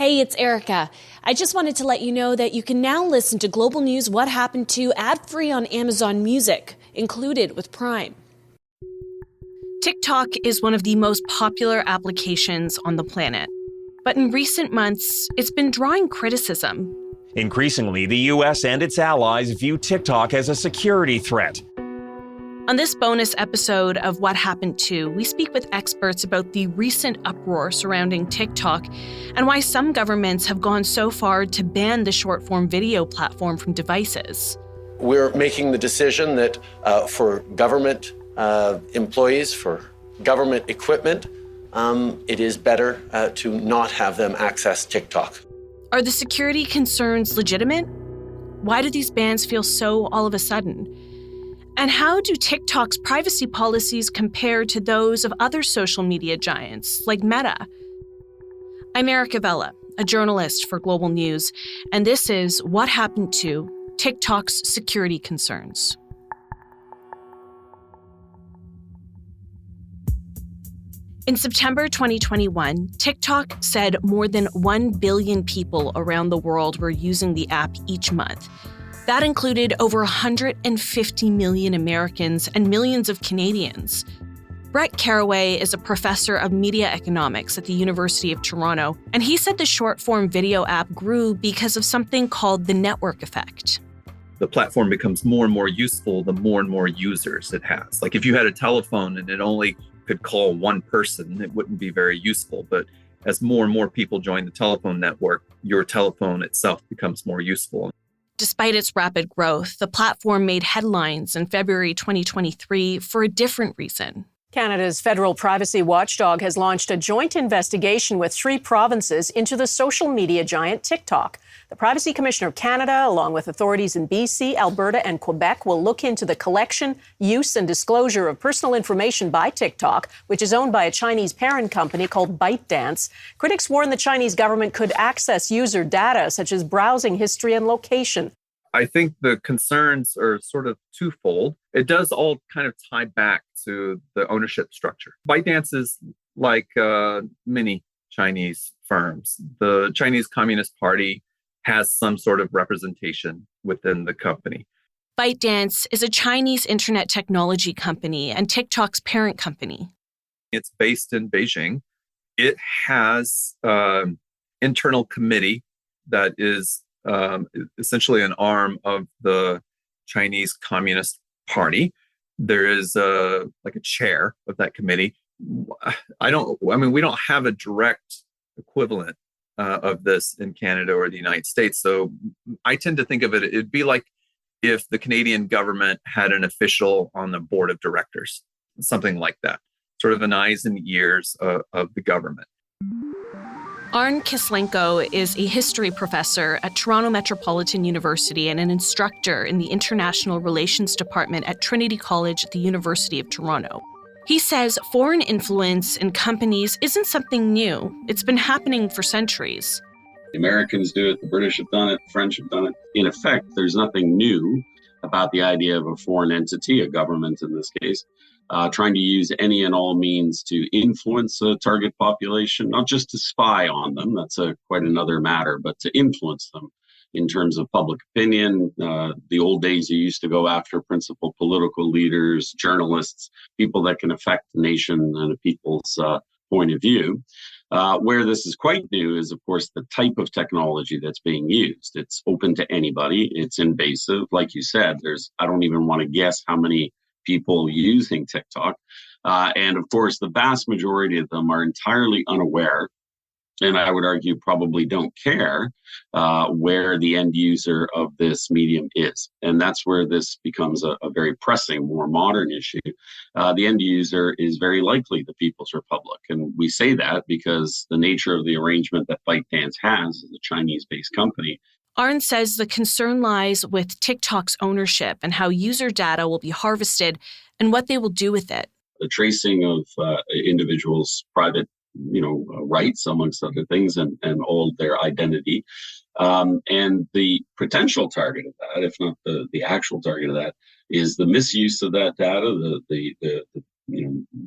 Hey, it's Erica. I just wanted to let you know that you can now listen to Global News What Happened To ad-free on Amazon Music, included with Prime. TikTok is one of the most popular applications on the planet. But in recent months, it's been drawing criticism. Increasingly, the U.S. and its allies view TikTok as a security threat. On this bonus episode of What Happened To, we speak with experts about the recent uproar surrounding TikTok and why some governments have gone so far to ban the short-form video platform from devices. We're making the decision that for government employees, for government equipment, it is better to not have them access TikTok. Are the security concerns legitimate? Why do these bans feel so all of a sudden? And how do TikTok's privacy policies compare to those of other social media giants like Meta? I'm Erica Vella, a journalist for Global News, and this is What Happened To TikTok's Security Concerns. In September 2021, TikTok said more than 1 billion people around the world were using the app each month. That included over 150 million Americans and millions of Canadians. Brett Carraway is a professor of media economics at the University of Toronto, and he said the short-form video app grew because of something called the network effect. The platform becomes more and more useful the more and more users it has. Like if you had a telephone and it only could call one person, it wouldn't be very useful. But as more and more people join the telephone network, your telephone itself becomes more useful. Despite its rapid growth, the platform made headlines in February 2023 for a different reason. Canada's federal privacy watchdog has launched a joint investigation with 3 provinces into the social media giant TikTok. The Privacy Commissioner of Canada, along with authorities in BC, Alberta, and Quebec, will look into the collection, use, and disclosure of personal information by TikTok, which is owned by a Chinese parent company called ByteDance. Critics warn the Chinese government could access user data, such as browsing history and location. I think the concerns are sort of twofold. It does all kind of tie back to the ownership structure. ByteDance is like many Chinese firms. The Chinese Communist Party has some sort of representation within the company. ByteDance is a Chinese internet technology company and TikTok's parent company. It's based in Beijing. It has an internal committee that is essentially an arm of the Chinese Communist Party. There is a chair of that committee. We don't have a direct equivalent of this in Canada or the United States. So I tend to think of it, it'd be like if the Canadian government had an official on the board of directors, something like that, sort of an eyes and ears of the government. Arne Kislenko is a history professor at Toronto Metropolitan University and an instructor in the International Relations Department at Trinity College at the University of Toronto. He says foreign influence in companies isn't something new. It's been happening for centuries. The Americans do it, the British have done it, the French have done it. In effect, there's nothing new about the idea of a foreign entity, a government in this case, trying to use any and all means to influence a target population, not just to spy on them, that's quite another matter, but to influence them in terms of public opinion. The old days, you used to go after principal political leaders, journalists, people that can affect the nation and a people's point of view. Where this is quite new is, of course, the type of technology that's being used. It's open to anybody. It's invasive. Like you said, I don't even want to guess how many people using TikTok. And of course, the vast majority of them are entirely unaware, and I would argue probably don't care where the end user of this medium is. And that's where this becomes a very pressing, more modern issue. The end user is very likely the People's Republic. And we say that because the nature of the arrangement that ByteDance has is a Chinese-based company. Arne says the concern lies with TikTok's ownership and how user data will be harvested and what they will do with it. The tracing of individuals' private rights, amongst other things, and all their identity. And the potential target of that, if not the actual target of that, is the misuse of that data,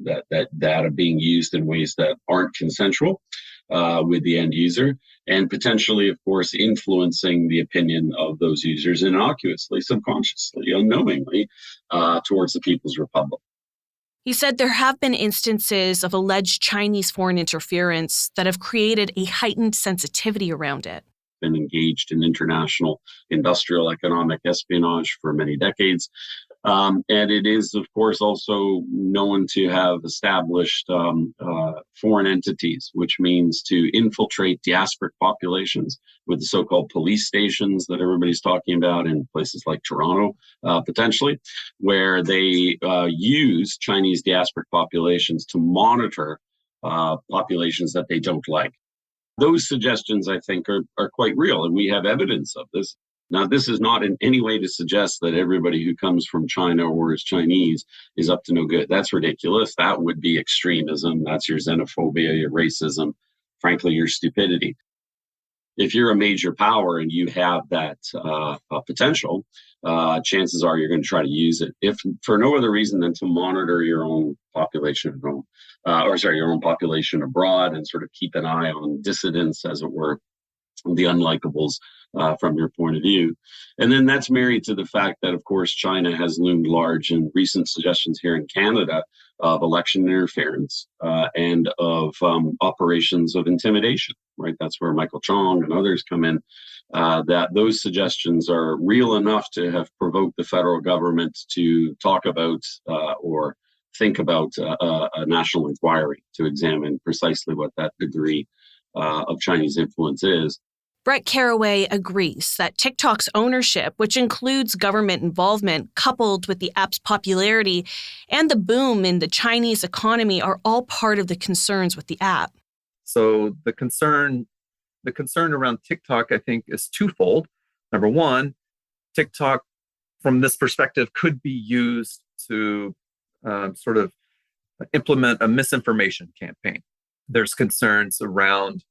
that data being used in ways that aren't consensual. with the end user, and potentially, of course, influencing the opinion of those users innocuously, subconsciously, unknowingly towards the People's Republic. He said there have been instances of alleged Chinese foreign interference that have created a heightened sensitivity around it. Been engaged in international industrial economic espionage for many decades. And it is, of course, also known to have established foreign entities, which means to infiltrate diasporic populations with the so-called police stations that everybody's talking about in places like Toronto, potentially, where they use Chinese diasporic populations to monitor populations that they don't like. Those suggestions, I think, are quite real, and we have evidence of this. Now, this is not in any way to suggest that everybody who comes from China or is Chinese is up to no good. That's ridiculous. That would be extremism. That's your xenophobia, your racism, frankly, your stupidity. If you're a major power and you have that potential, chances are you're going to try to use it, if for no other reason than to monitor your own population at home, your own population abroad, and sort of keep an eye on dissidents, as it were, the unlikables from your point of view. And then that's married to the fact that, of course, China has loomed large in recent suggestions here in Canada of election interference and of operations of intimidation, right? That's where Michael Chong and others come in, that those suggestions are real enough to have provoked the federal government to talk about or think about a national inquiry to examine precisely what that degree of Chinese influence is. Brett Caraway agrees that TikTok's ownership, which includes government involvement coupled with the app's popularity and the boom in the Chinese economy, are all part of the concerns with the app. So the concern around TikTok, I think, is twofold. Number one, TikTok, from this perspective, could be used to sort of implement a misinformation campaign. There's concerns around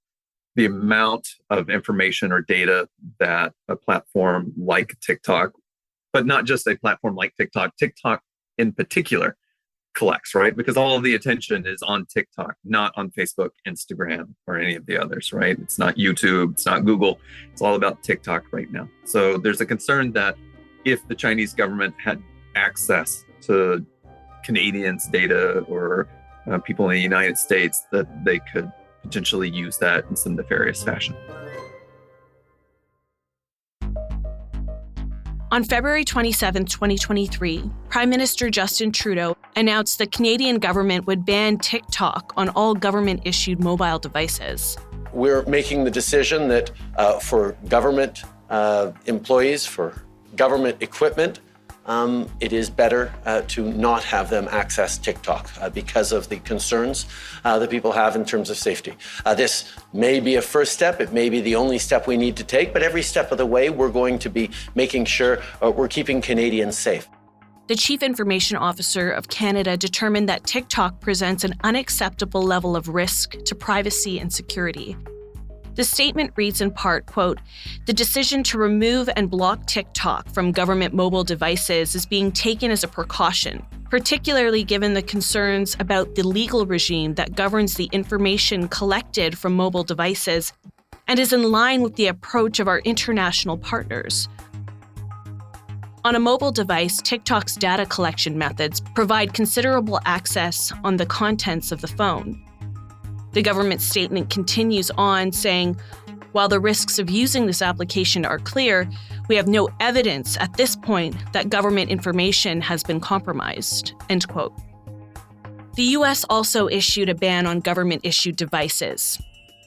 the amount of information or data that a platform like TikTok, but not just a platform like TikTok in particular collects, right? Because all of the attention is on TikTok, not on Facebook, Instagram, or any of the others, right? It's not YouTube, it's not Google. It's all about TikTok right now. So there's a concern that if the Chinese government had access to Canadians' data or people in the United States, that they could potentially use that in some nefarious fashion. On February 27, 2023, Prime Minister Justin Trudeau announced the Canadian government would ban TikTok on all government-issued mobile devices. We're making the decision that for government employees, for government equipment, it is better to not have them access TikTok because of the concerns that people have in terms of safety. This may be a first step. It may be the only step we need to take, but every step of the way, we're going to be making sure we're keeping Canadians safe. The Chief Information Officer of Canada determined that TikTok presents an unacceptable level of risk to privacy and security. The statement reads in part, quote, "The decision to remove and block TikTok from government mobile devices is being taken as a precaution, particularly given the concerns about the legal regime that governs the information collected from mobile devices and is in line with the approach of our international partners." On a mobile device, TikTok's data collection methods provide considerable access on the contents of the phone. The government statement continues on saying, "While the risks of using this application are clear, we have no evidence at this point that government information has been compromised," end quote. The U.S. also issued a ban on government-issued devices.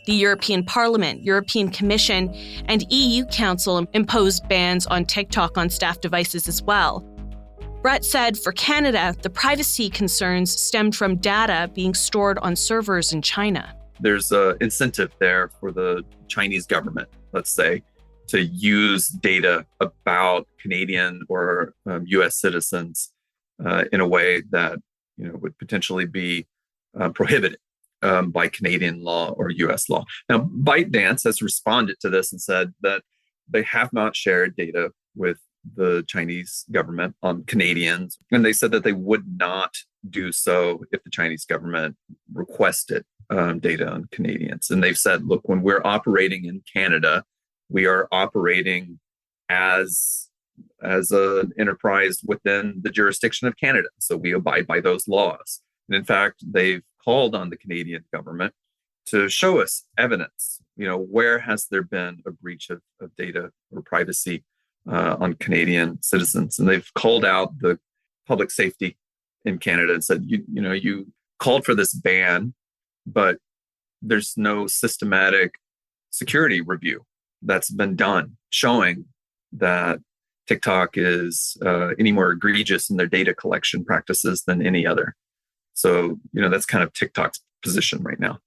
The European Parliament, European Commission, and EU Council imposed bans on TikTok on staff devices as well. Brett said for Canada, the privacy concerns stemmed from data being stored on servers in China. There's an incentive there for the Chinese government, let's say, to use data about Canadian or U.S. citizens in a way that would potentially be prohibited by Canadian law or U.S. law. Now, ByteDance has responded to this and said that they have not shared data with the Chinese government on Canadians, and they said that they would not do so if the Chinese government requested data on Canadians. And they've said, look, when we're operating in Canada, we are operating as an enterprise within the jurisdiction of Canada. So we abide by those laws. And in fact, they've called on the Canadian government to show us evidence. Where has there been a breach of data or privacy on Canadian citizens? And they've called out the public safety in Canada and said, you called for this ban, but there's no systematic security review that's been done showing that TikTok is any more egregious in their data collection practices than any other. So, that's kind of TikTok's position right now.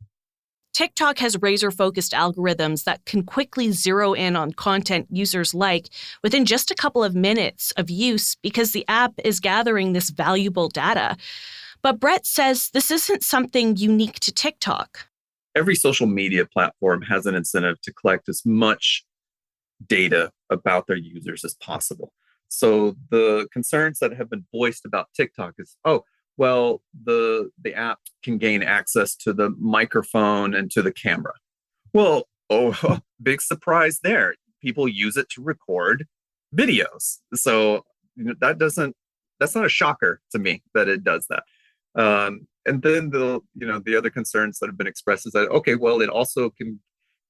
TikTok has razor-focused algorithms that can quickly zero in on content users like within just a couple of minutes of use because the app is gathering this valuable data. But Brett says this isn't something unique to TikTok. Every social media platform has an incentive to collect as much data about their users as possible. So the concerns that have been voiced about TikTok is, the app can gain access to the microphone and to the camera. Well, big surprise there. People use it to record videos. So that's not a shocker to me that it does that. And then the other concerns that have been expressed is that, it also can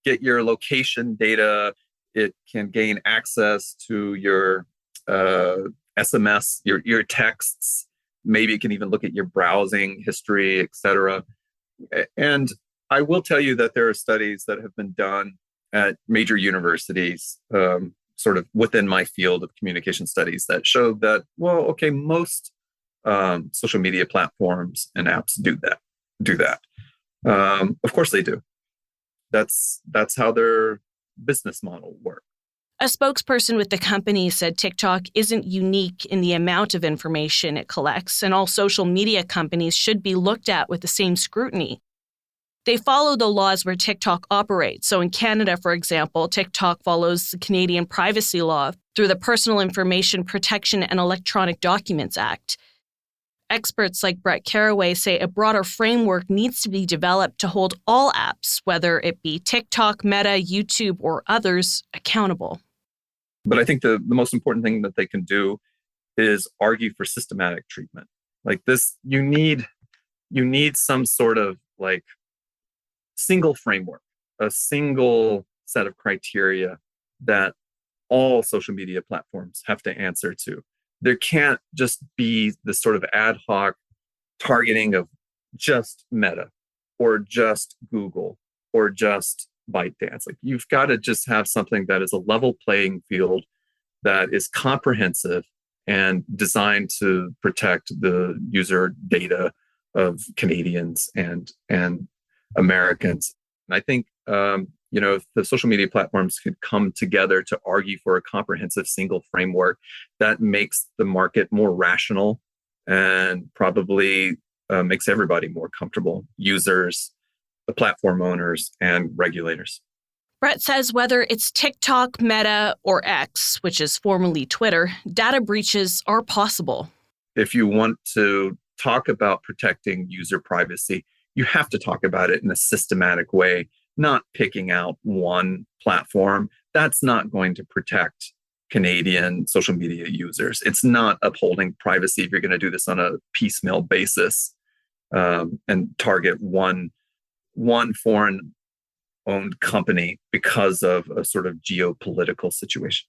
get your location data. It can gain access to your SMS, your texts. Maybe it can even look at your browsing history, et cetera. And I will tell you that there are studies that have been done at major universities, sort of within my field of communication studies, that show that, most social media platforms and apps do that. Of course they do. That's how their business model works. A spokesperson with the company said TikTok isn't unique in the amount of information it collects, and all social media companies should be looked at with the same scrutiny. They follow the laws where TikTok operates. So in Canada, for example, TikTok follows the Canadian privacy law through the Personal Information Protection and Electronic Documents Act. Experts like Brett Carraway say a broader framework needs to be developed to hold all apps, whether it be TikTok, Meta, YouTube, or others, accountable. But I think the most important thing that they can do is argue for systematic treatment. Like this, you need some sort of single framework, a single set of criteria that all social media platforms have to answer to. There can't just be this sort of ad hoc targeting of just Meta or just Google or just ByteDance. You've got to just have something that is a level playing field that is comprehensive and designed to protect the user data of Canadians and Americans. And I think, if the social media platforms could come together to argue for a comprehensive single framework, that makes the market more rational and probably makes everybody more comfortable, users, the platform owners, and regulators. Brett says whether it's TikTok, Meta, or X, which is formerly Twitter, data breaches are possible. If you want to talk about protecting user privacy, you have to talk about it in a systematic way, not picking out one platform. That's not going to protect Canadian social media users. It's not upholding privacy if you're going to do this on a piecemeal basis and target one foreign-owned company because of a sort of geopolitical situation.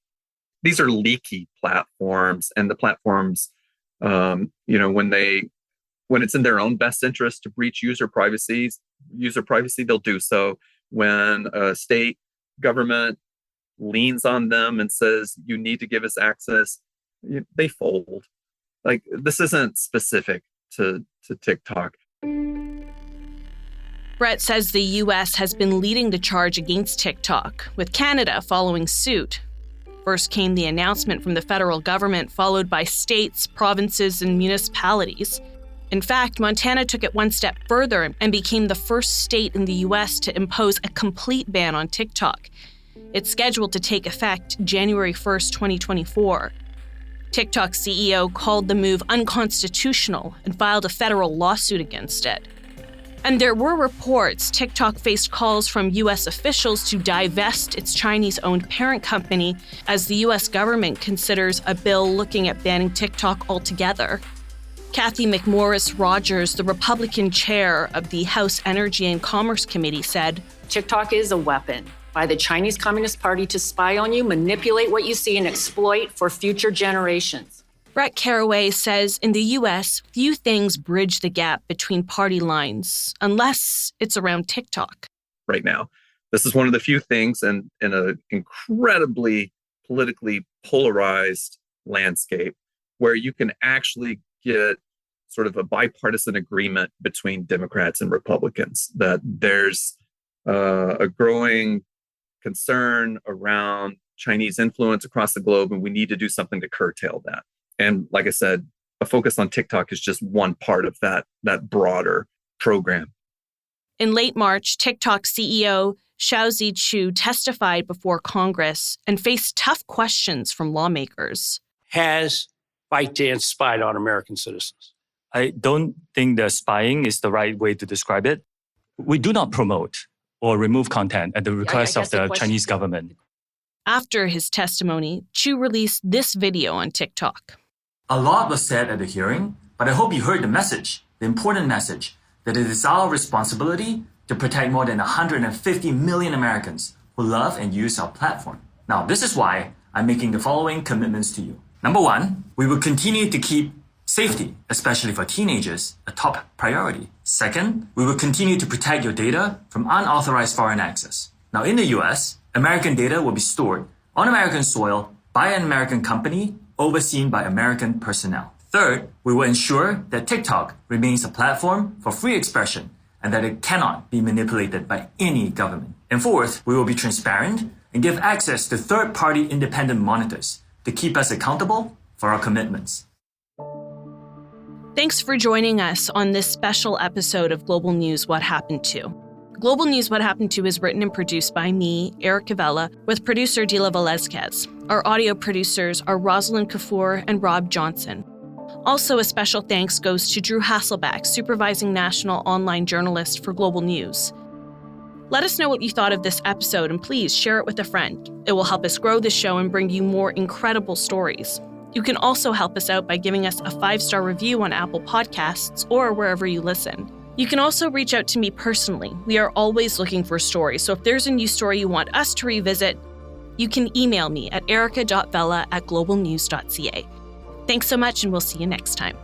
These are leaky platforms, and the platforms, when it's in their own best interest to breach user privacy, they'll do so. When a state government leans on them and says, you need to give us access, they fold. This isn't specific to TikTok. Brett says the U.S. has been leading the charge against TikTok, with Canada following suit. First came the announcement from the federal government, followed by states, provinces, and municipalities. In fact, Montana took it one step further and became the first state in the U.S. to impose a complete ban on TikTok. It's scheduled to take effect January 1st, 2024. TikTok's CEO called the move unconstitutional and filed a federal lawsuit against it. And there were reports TikTok faced calls from U.S. officials to divest its Chinese-owned parent company as the U.S. government considers a bill looking at banning TikTok altogether. Cathy McMorris Rodgers, the Republican chair of the House Energy and Commerce Committee, said, TikTok is a weapon by the Chinese Communist Party to spy on you, manipulate what you see, and exploit for future generations. Brett Caraway says in the U.S., few things bridge the gap between party lines, unless it's around TikTok. Right now, this is one of the few things in an incredibly politically polarized landscape where you can actually get sort of a bipartisan agreement between Democrats and Republicans, that there's a growing concern around Chinese influence across the globe, and we need to do something to curtail that. And like I said, a focus on TikTok is just one part of that broader program. In late March, TikTok CEO Xiaozi Chu testified before Congress and faced tough questions from lawmakers. Has ByteDance spied on American citizens? I don't think that spying is the right way to describe it. We do not promote or remove content at the request of the Chinese government. After his testimony, Chu released this video on TikTok. A lot was said at the hearing, but I hope you heard the message, the important message, that it is our responsibility to protect more than 150 million Americans who love and use our platform. Now, this is why I'm making the following commitments to you. Number one, we will continue to keep safety, especially for teenagers, a top priority. Second, we will continue to protect your data from unauthorized foreign access. Now, in the US, American data will be stored on American soil by an American company overseen by American personnel. Third, we will ensure that TikTok remains a platform for free expression and that it cannot be manipulated by any government. And fourth, we will be transparent and give access to third-party independent monitors to keep us accountable for our commitments. Thanks for joining us on this special episode of Global News What Happened To. Global News What Happened To is written and produced by me, Erica Vela, with producer Dila Velezquez. Our audio producers are Rosalind Kafour and Rob Johnson. Also, a special thanks goes to Drew Hasselback, supervising national online journalist for Global News. Let us know what you thought of this episode, and please share it with a friend. It will help us grow the show and bring you more incredible stories. You can also help us out by giving us a 5-star review on Apple Podcasts or wherever you listen. You can also reach out to me personally. We are always looking for stories, so if there's a new story you want us to revisit, you can email me at erica.vela@globalnews.ca. Thanks so much, and we'll see you next time.